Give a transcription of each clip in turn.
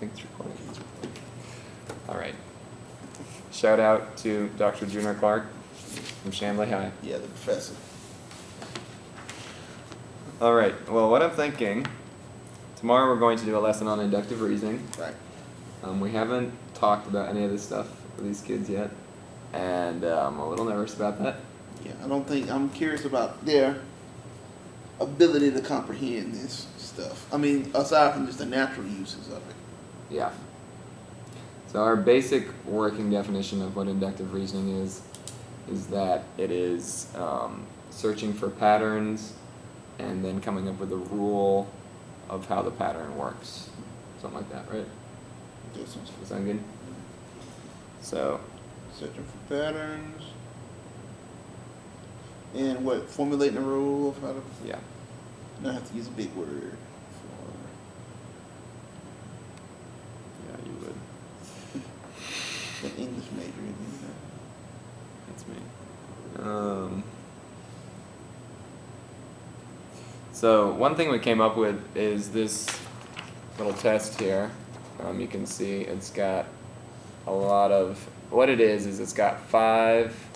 think it's recording. All right. Shout out to Dr. Junior Clark from Shanley High. Yeah, the professor. All right. Well, what I'm thinking, tomorrow we're going to do a lesson on inductive reasoning. Right. We haven't talked about any of this stuff with these kids yet, and I'm a little nervous about that. Yeah, I'm curious about their ability to comprehend this stuff. I mean, aside from just the natural uses of it. Yeah. So our basic working definition of what inductive reasoning is that it is searching for patterns and then coming up with a rule of how the pattern works. Something like that, right? Does Does that sound good? So, searching for patterns. And what, formulating a rule of how to, yeah. not have to use a big word Yeah, you would. for the English major. That's me. So one thing we came up with is this little test here. You can see it's got a lot of, what it is it's got 5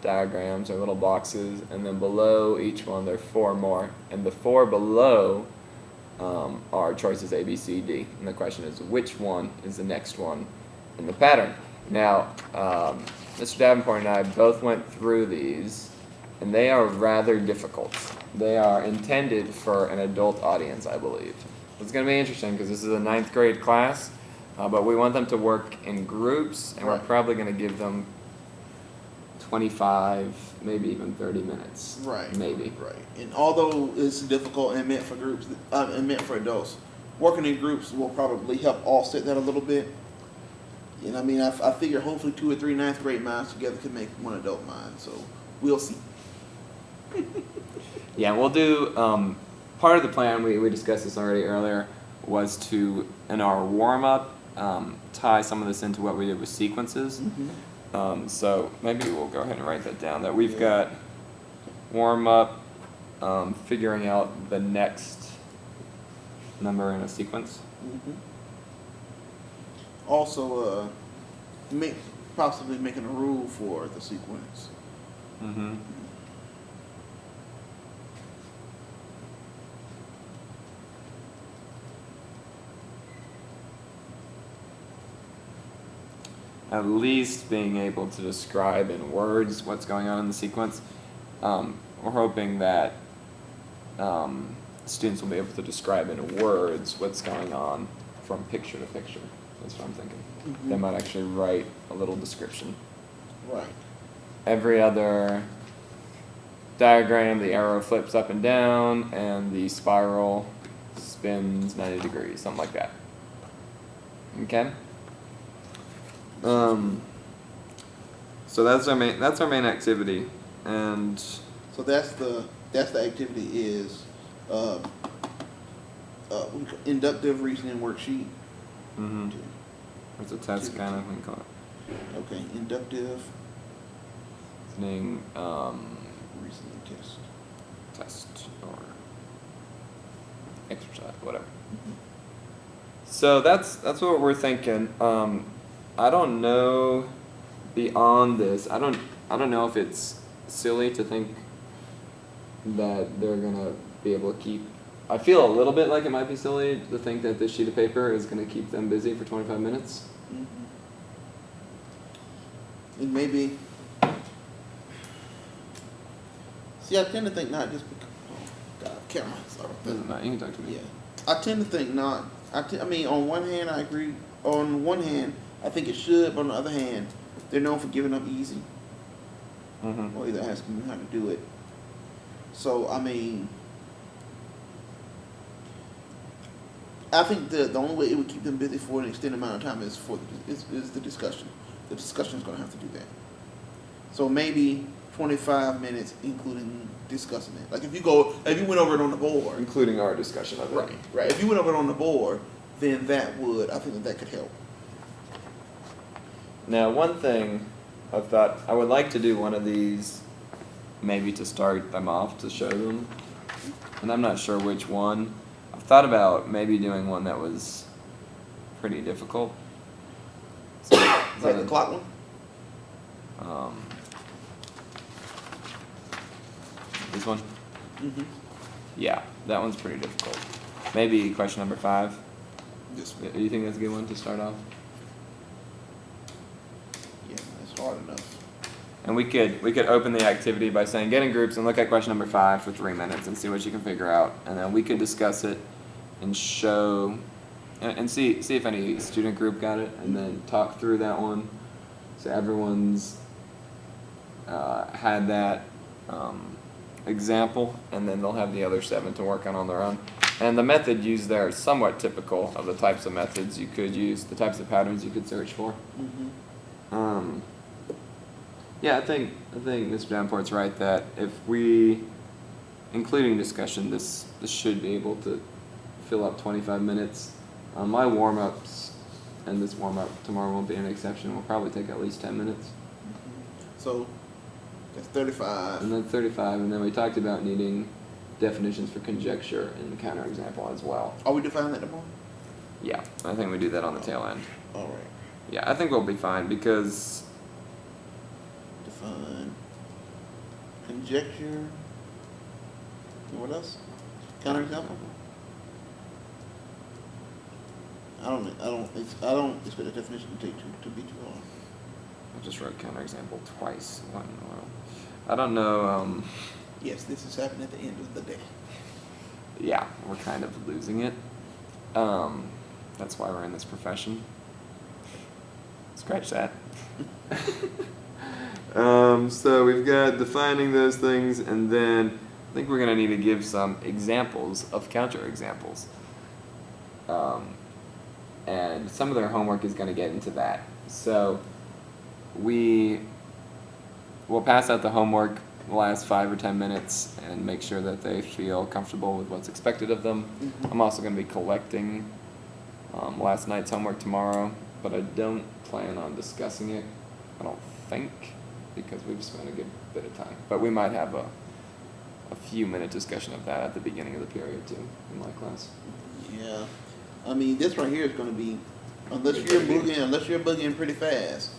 diagrams or little boxes, and then below each one there are 4 more, and the 4 below are choices A, B, C, D, and the question is which one is the next one in the pattern. Now, Mr. Davenport and I both went through these, and they are rather difficult. They are intended for an adult audience, I believe. It's going to be interesting because this is a 9th grade class, but we want them to work in groups, and we're Right. probably going to give them 25, maybe even 30 minutes. Right. Maybe. Right. And although it's difficult and meant for groups, and meant for adults, working in groups will probably help offset that a little bit. And I mean, I figure hopefully 2 or 3 9th grade minds together can make one adult mind. So we'll see. Yeah, we'll do, part of the plan, we discussed this already earlier, was to, in our warm-up, tie some of this into what we did with sequences. So maybe we'll go ahead and write that down, that we've got warm-up, figuring out the next number in a sequence. Also, possibly making a rule for the sequence. Mm-hmm. At least being able to describe in words what's going on in the sequence. We're hoping that students will be able to describe in words what's going on from picture to picture. That's what I'm thinking. They might actually write a little description. Right. Every other diagram, the arrow flips up and down, and the spiral spins 90 degrees, something like that. Okay? So that's our main activity, and So that's the activity is inductive reasoning worksheet. it's a test kind of, we can call it Okay, inductive reasoning reasoning test. test or exercise, whatever. So that's what we're thinking. I don't know beyond this. I don't know if it's silly to think that they're gonna be able to keep. I feel a little bit like it might be silly to think that this sheet of paper is gonna keep them busy for 25 minutes. And maybe. See, I tend to think not just because. Oh God, camera. Sorry. Doesn't matter. You can talk to me. Yeah, I tend to think not. I mean, on one hand, I agree. On one hand, I think it should, but on the other hand, they're known for giving up easy, or either asking you how to do it. So, I mean, I think the only way it would keep them busy for an extended amount of time is the discussion. The discussion is going to have to do that. So maybe 25 minutes, including discussing it. Like if you went over it on the board, Including our discussion of it. right. If you went over it on the board, then I think that could help. Now, one thing I thought I would like to do one of these, maybe to start them off to show them, and I'm not sure which one. I've thought about maybe doing one that was pretty difficult. So, Like the clock one? This one? Mm-hmm. Yeah, that one's pretty difficult. Maybe question number 5. This one. Do you think that's a good one to start off? Yeah, it's hard enough. And we could open the activity by saying get in groups and look at question number 5 for 3 minutes and see what you can figure out, and then we could discuss it and show and see if any student group got it, and then talk through that one so everyone's had that example, and then they'll have the other 7 to work on their own. And the method used there is somewhat typical of the types of methods you could use, the types of patterns you could search for. Mm-hmm. Yeah, I think Mr. Davenport's right that if we, including discussion, this should be able to fill up 25 minutes. My warm-ups, and this warm-up tomorrow won't be an exception, will probably take at least 10 minutes. So that's 35. And then 35, and then we talked about needing definitions for conjecture and counterexample as well. Are we defining that tomorrow? Yeah, I think we do that on the tail end. All right. Yeah, I think we'll be fine because Define conjecture. And what else? Counterexample. I don't expect the definition to be too long. I just wrote counterexample twice. What in the world? I don't know. Yes, this is happening at the end of the day. Yeah, we're kind of losing it. That's why we're in this profession. Scratch that. So we've got defining those things, and then I think we're going to need to give some examples of counterexamples. And some of their homework is going to get into that. So we'll pass out the homework the last 5 or 10 minutes and make sure that they feel comfortable with what's expected of them. Mm-hmm. I'm also going to be collecting last night's homework tomorrow, but I don't plan on discussing it, I don't think, because we've spent a good bit of time. But we might have a few minute discussion of that at the beginning of the period too in my class. Yeah. I mean, this right here is going to be, unless you're boogieing pretty fast.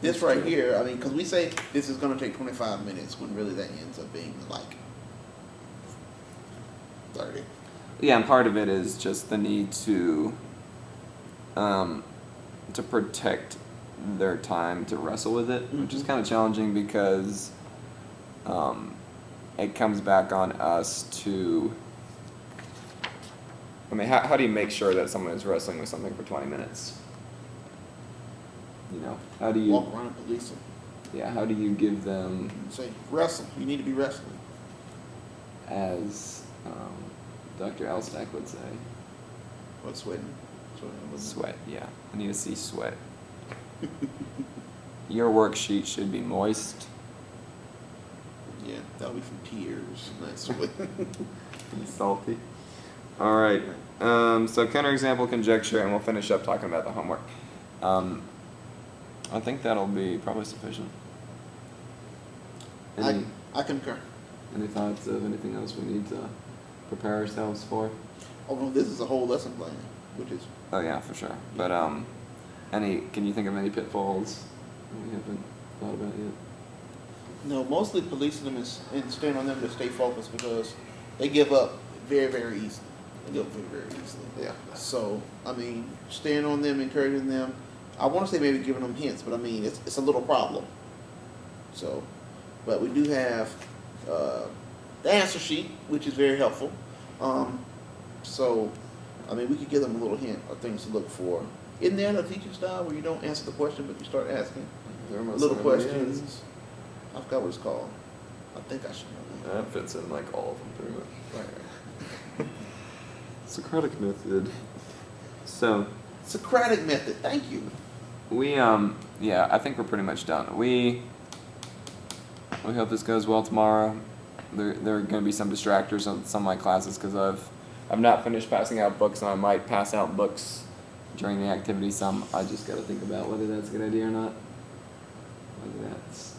This right here, I mean, because we say this is going to take 25 minutes when really that ends up being like 30. Yeah, and part of it is just the need to protect their time to wrestle with it, which is kind of challenging because it comes back on us to. I mean, how do you make sure that someone is wrestling with something for 20 minutes? You know, how do you walk around and police them? Yeah, how do you give them Say wrestle. You need to be wrestling. as Dr. Alstack would say, What sweating? sweat? Yeah, I need to see sweat. Your worksheet should be moist. Yeah, that'll be from tears, not sweat. And salty. All right. So counterexample, conjecture, and we'll finish up talking about the homework. I think that'll be probably sufficient. Any I concur. thoughts of anything else we need to prepare ourselves for? Oh no, this is a whole lesson plan, which is Oh yeah, for sure. But can you think of any pitfalls we haven't thought about yet? no, mostly policing them and staying on them to stay focused because they give up very, very easily. They give up very, very easily. Yeah. So, I mean, staying on them, encouraging them. I want to say maybe giving them hints, but I mean, it's a little problem. So, but we do have the answer sheet, which is very helpful. So, I mean, we could give them a little hint of things to look for. Isn't there a teaching style where you don't answer the question, but you start asking little questions? I forgot what it's called. I think I should know that. That fits in like all of them pretty much. Right. Socratic method. So Socratic method. Thank you. we yeah, I think we're pretty much done. We hope this goes well tomorrow. There are going to be some distractors on some of my classes because I've not finished passing out books, and I might pass out books during the activity. Some I just got to think about whether that's a good idea or not. Whether that's,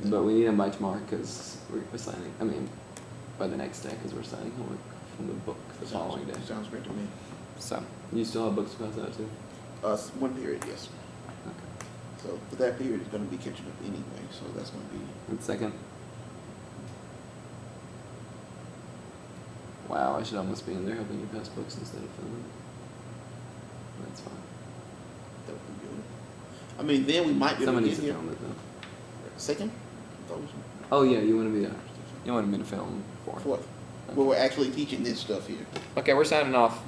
but we need them by tomorrow because we're signing. I mean, by the next day because we're signing homework from the book the following day. Sounds great to me. So, You still have books to pass out too? One period, yes. Okay. So, but that period is gonna be catching up anyway, so that's gonna be, And second? Wow, I should almost be in there helping you pass books instead of filming. That's fine. that would be good. I mean, then we might be able Someone to needs get to here. film it though. Second? Thought it was Oh yeah, you want to be there. you wanted me to film 4. fourth. Where we're actually teaching this stuff here. Okay, we're signing off.